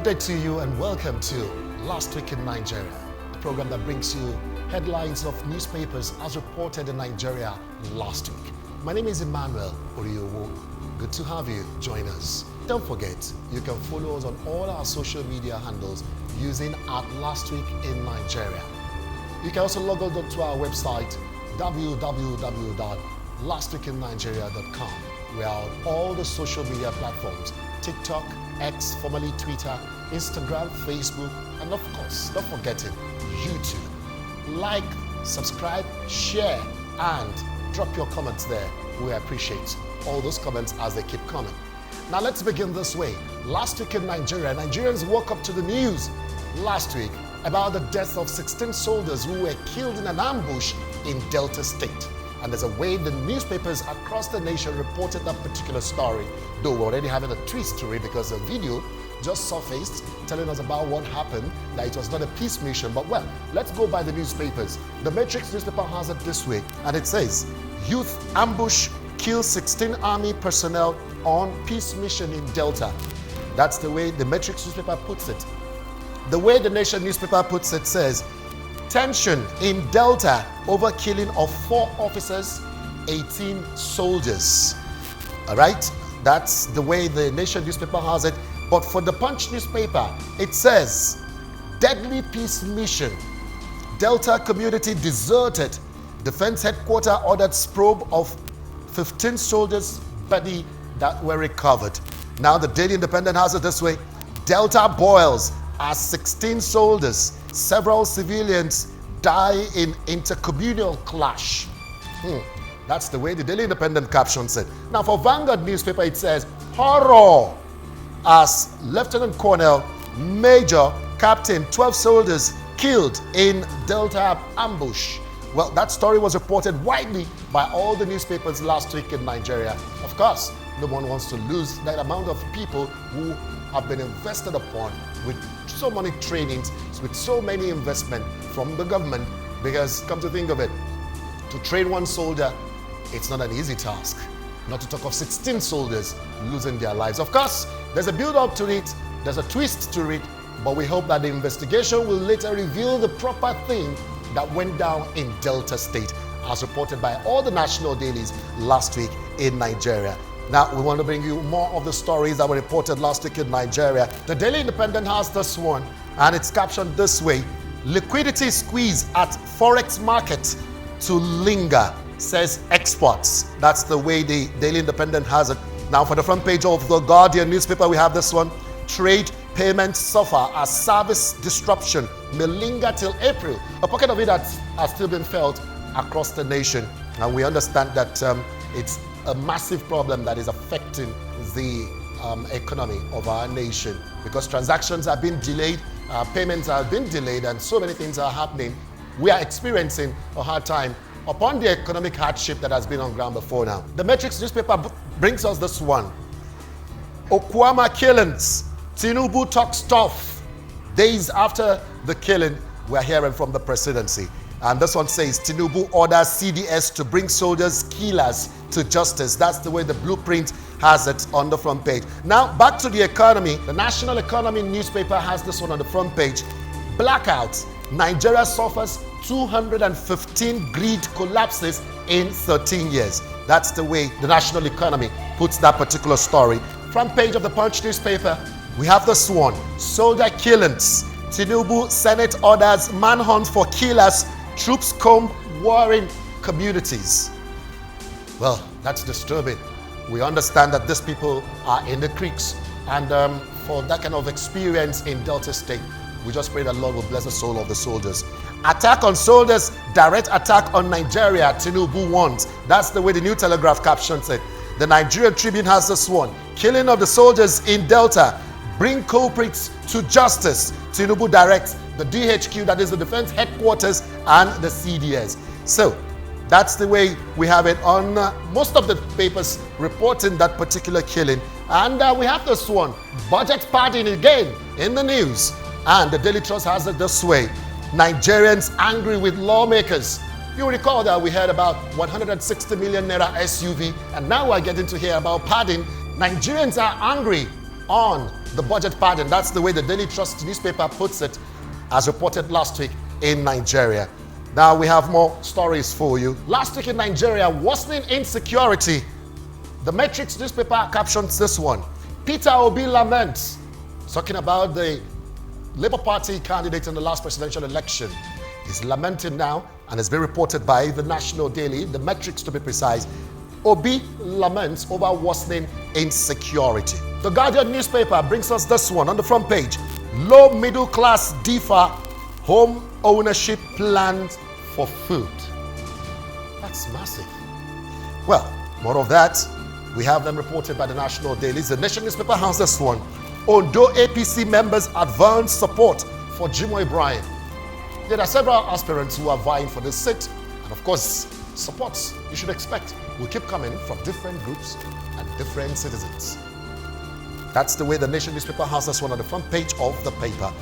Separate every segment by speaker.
Speaker 1: day to you and welcome to Last Week in Nigeria, the program that brings you headlines of newspapers as reported in Nigeria last week. My name is Emmanuel Oriowo. Good to have you join us. Don't forget, you can follow us on all our social media handles using @LastWeekInNigeria. You can also log on to our website www.lastweekinnigeria.com. We are on all the social media platforms: TikTok, X, formerly Twitter, Instagram, Facebook, and of course, not forgetting YouTube. Like, subscribe, share, and drop your comments there. We appreciate all those comments as they keep coming. Now let's begin this way. Last week in Nigeria, Nigerians woke up to the news last week about the death of 16 soldiers who were killed in an ambush in Delta State. And there's a way the newspapers across the nation reported that particular story, though we're already having a twist to it because the video just surfaced telling us about what happened, that it was not a peace mission. But well, let's go by the newspapers. The Matrix newspaper has it this way, and it says, "Youth ambush kills 16 army personnel on peace mission in Delta." That's the way the Matrix newspaper puts it. The way the Nation newspaper puts it says, "Tension in Delta over killing of 4 officers, 18 soldiers." All right, that's the way the Nation newspaper has it. But for the Punch newspaper, it says, "Deadly peace mission. Delta community deserted. Defense headquarters ordered probe of 15 soldiers' body that were recovered." Now the Daily Independent has it this way: "Delta boils as 16 soldiers, several civilians die in intercommunal clash." That's the way the Daily Independent captions it. Now for Vanguard newspaper, it says, "Horror as Lieutenant Colonel, Major, Captain, 12 soldiers killed in Delta ambush." Well, that story was reported widely by all the newspapers last week in Nigeria. Of course, no one wants to lose that amount of people who have been invested upon with so many trainings, with so many investment from the government, because come to think of it, to train one soldier, it's not an easy task. Not to talk of 16 soldiers losing their lives. Of course, there's a build-up to it, there's a twist to it, but we hope that the investigation will later reveal the proper thing that went down in Delta State, as reported by all the national dailies last week in Nigeria. Now, we want to bring you more of the stories that were reported last week in Nigeria. The Daily Independent has this one, and it's captioned this way: "Liquidity squeeze at Forex market to linger, says experts." That's the way the Daily Independent has it. Now, for the front page of the Guardian newspaper, we have this one: "Trade payments suffer as service disruption may linger till April." A pocket of it has still been felt across the nation, and we understand that it's a massive problem that is affecting the economy of our nation, because transactions have been delayed, payments have been delayed, and so many things are happening. We are experiencing a hard time upon the economic hardship that has been on ground before now. The Matrix newspaper brings us this one: "Okwama killings, Tinubu talks tough." Days after the killing, we're hearing from the presidency. And this one says, "Tinubu orders CDS to bring soldiers killers to justice." That's the way the blueprint has it on the front page. Now, back to the economy. The National Economy newspaper has this one on the front page: "Blackouts. Nigeria suffers 215 grid collapses in 13 years. That's the way the National Economy puts that particular story. Front page of the Punch newspaper, we have this one: "Soldier killings. Tinubu Senate orders manhunt for killers. Troops comb warring communities." Well, that's disturbing. We understand that these people are in the creeks, and for that kind of experience in Delta State, we just pray that Lord will bless the soul of the soldiers. "Attack on soldiers, direct attack on Nigeria, Tinubu warns." That's the way the New Telegraph captions it. The Nigerian Tribune has this one: "Killing of the soldiers in Delta. Bring culprits to justice. Tinubu directs the DHQ," that is the Defense Headquarters, "and the CDS." So that's the way we have it on most of the papers reporting that particular killing. And we have this one: "Budget padding again in the news." And the Daily Trust has it this way: "Nigerians angry with lawmakers." You recall that we heard about 160 million naira SUV, and now we're getting to hear about padding. Nigerians are angry on the budget pardon. That's the way the Daily Trust newspaper puts it, as reported last week in Nigeria. Now we have more stories for you. Last week in Nigeria, worsening insecurity. The Matrix newspaper captions this one. Peter Obi laments, talking about the Labour Party candidate in the last presidential election. He's lamenting now, and it's been reported by the National Daily, the Matrix to be precise. Obi laments over worsening insecurity. The Guardian newspaper brings us this one on the front page. Low middle class differ home ownership plans for food. That's massive. Well, more of that. We have them reported by the National Dailies. The Nation newspaper has this one. Ondo APC members advance support for Jimoh Ibrahim. There are several aspirants who are vying for this seat, and of course, supports you should expect will keep coming from different groups and different citizens. That's the way the Nation newspaper has this one on the front page of the paper.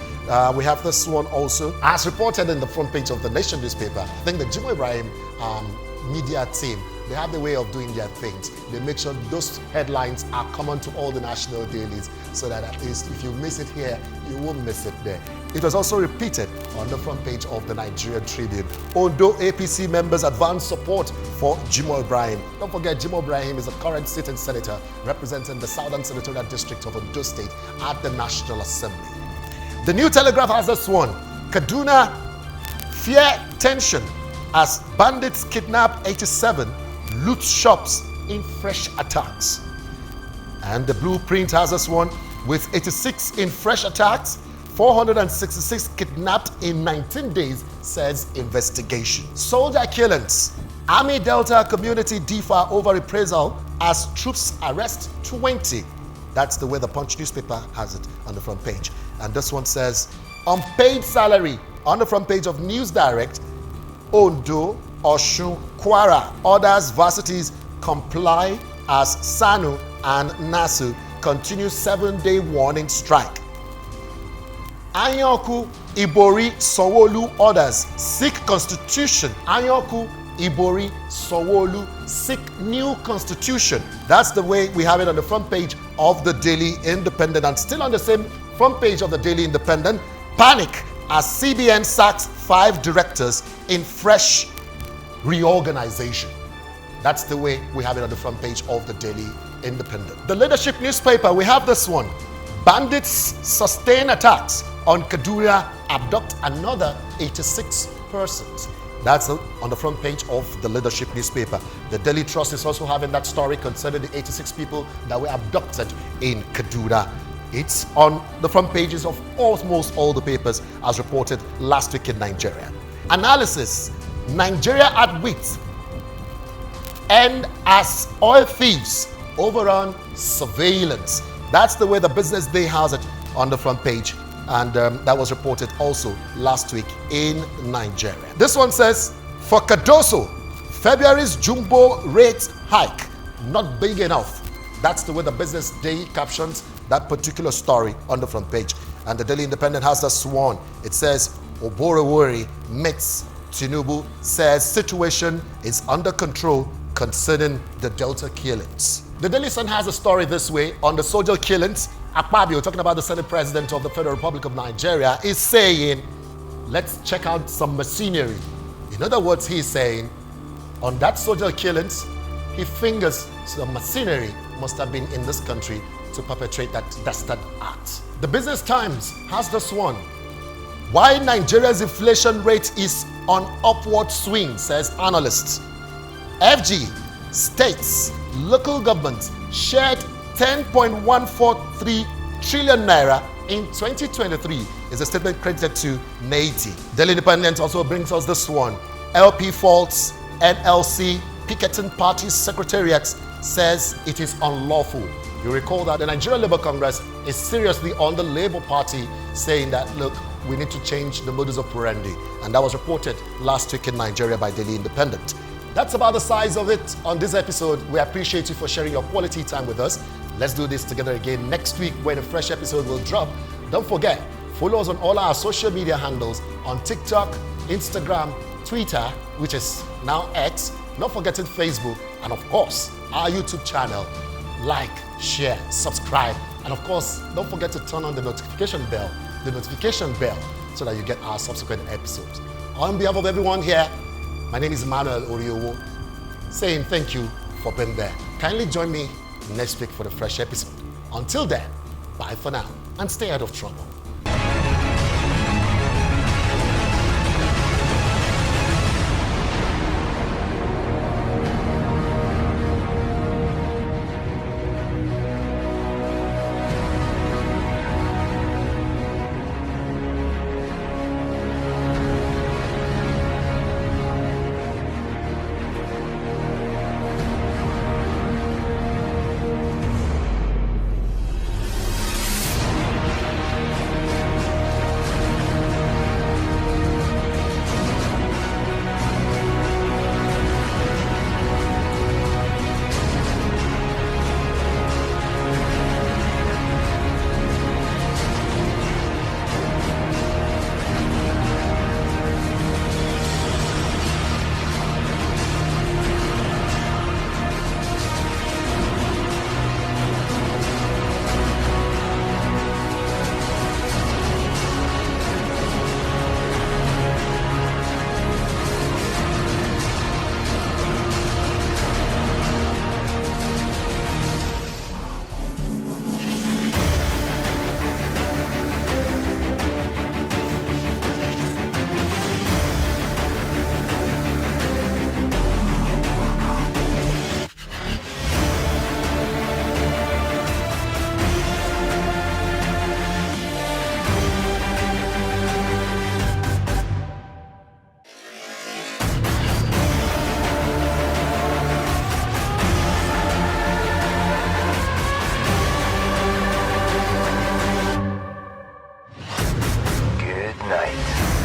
Speaker 1: We have this one also, as reported in the front page of the Nation newspaper. I think the Jimoh Ibrahim media team, they have the way of doing their things. They make sure those headlines are common to all the national dailies, so that at least if you miss it here, you won't miss it there. It was also repeated on the front page of the Nigerian Tribune. Ondo APC members advance support for Jimoh Ibrahim. Don't forget, Jimoh Ibrahim is a current sitting senator representing the Southern Senatorial District of Ondo State at the National Assembly. The New Telegraph has this one. Kaduna fear tension as bandits kidnap 87, loot shops in fresh attacks. And the Blueprint has this one. With 86 in fresh attacks, 466 kidnapped in 19 days, says investigation. Soldier killings. Army Delta community differ over reprisal as troops arrest 20. That's the way the Punch newspaper has it on the front page. And this one says, unpaid salary on the front page of News Direct. Ondo, Osun, Kwara, others varsities comply as SANU and NASU continue 7-day warning strike. Anyoku, Ibori, Sanwo-Olu, others seek constitution. Anyoku, Ibori, Sanwo-Olu seek new constitution. That's the way we have it on the front page of the Daily Independent. And still on the same front page of the Daily Independent, panic as CBN sacks 5 directors in fresh reorganization. That's the way we have it on the front page of the Daily Independent. The Leadership newspaper, we have this one. Bandits sustain attacks on Kaduna, abduct another 86 persons. That's on the front page of the Leadership newspaper. The Daily Trust is also having that story concerning the 86 people that were abducted in Kaduna. It's on the front pages of almost all the papers as reported last week in Nigeria. Analysis. Nigeria at wit. End as oil thieves overrun surveillance. That's the way the Business Day has it on the front page. And that was reported also last week in Nigeria. This one says, for Cardoso, February's jumbo rate hike not big enough. That's the way the Business Day captions that particular story on the front page. And the Daily Independent has the sworn. It says, Oborowori meets Tinubu, says situation is under control concerning the Delta killings. The Daily Sun has a story this way on the soldier killings. Akpabio, talking about the Senate President of the Federal Republic of Nigeria, is saying, let's check out some machinery. In other words, he's saying, on that soldier killings, he fingers some machinery must have been in this country to perpetrate that dastard act. The Business Times has this one. Why Nigeria's inflation rate is on upward swing, says analysts. FG, states, local governments shared 10.143 trillion naira in 2023 is a statement credited to Naiti. Daily Independent also brings us this one. LP faults NLC picketing party secretariat says it is unlawful. You recall that the Nigerian Labour Congress is seriously on the Labour Party saying that, look, we need to change the modus operandi. And that was reported last week in Nigeria by Daily Independent. That's about the size of it on this episode. We appreciate you for sharing your quality time with us. Let's do this together again next week when a fresh episode will drop. Don't forget, follow us on all our social media handles on TikTok, Instagram, Twitter, which is now X, not forgetting Facebook, and of course, our YouTube channel. Like, share, subscribe, And of course, don't forget to turn on the notification bell, so that you get our subsequent episodes. On behalf of everyone here, my name is Emmanuel Oriowo, saying thank you for being there. Kindly join me next week for the fresh episode. Until then, bye for now and stay out of trouble.
Speaker 2: Good night.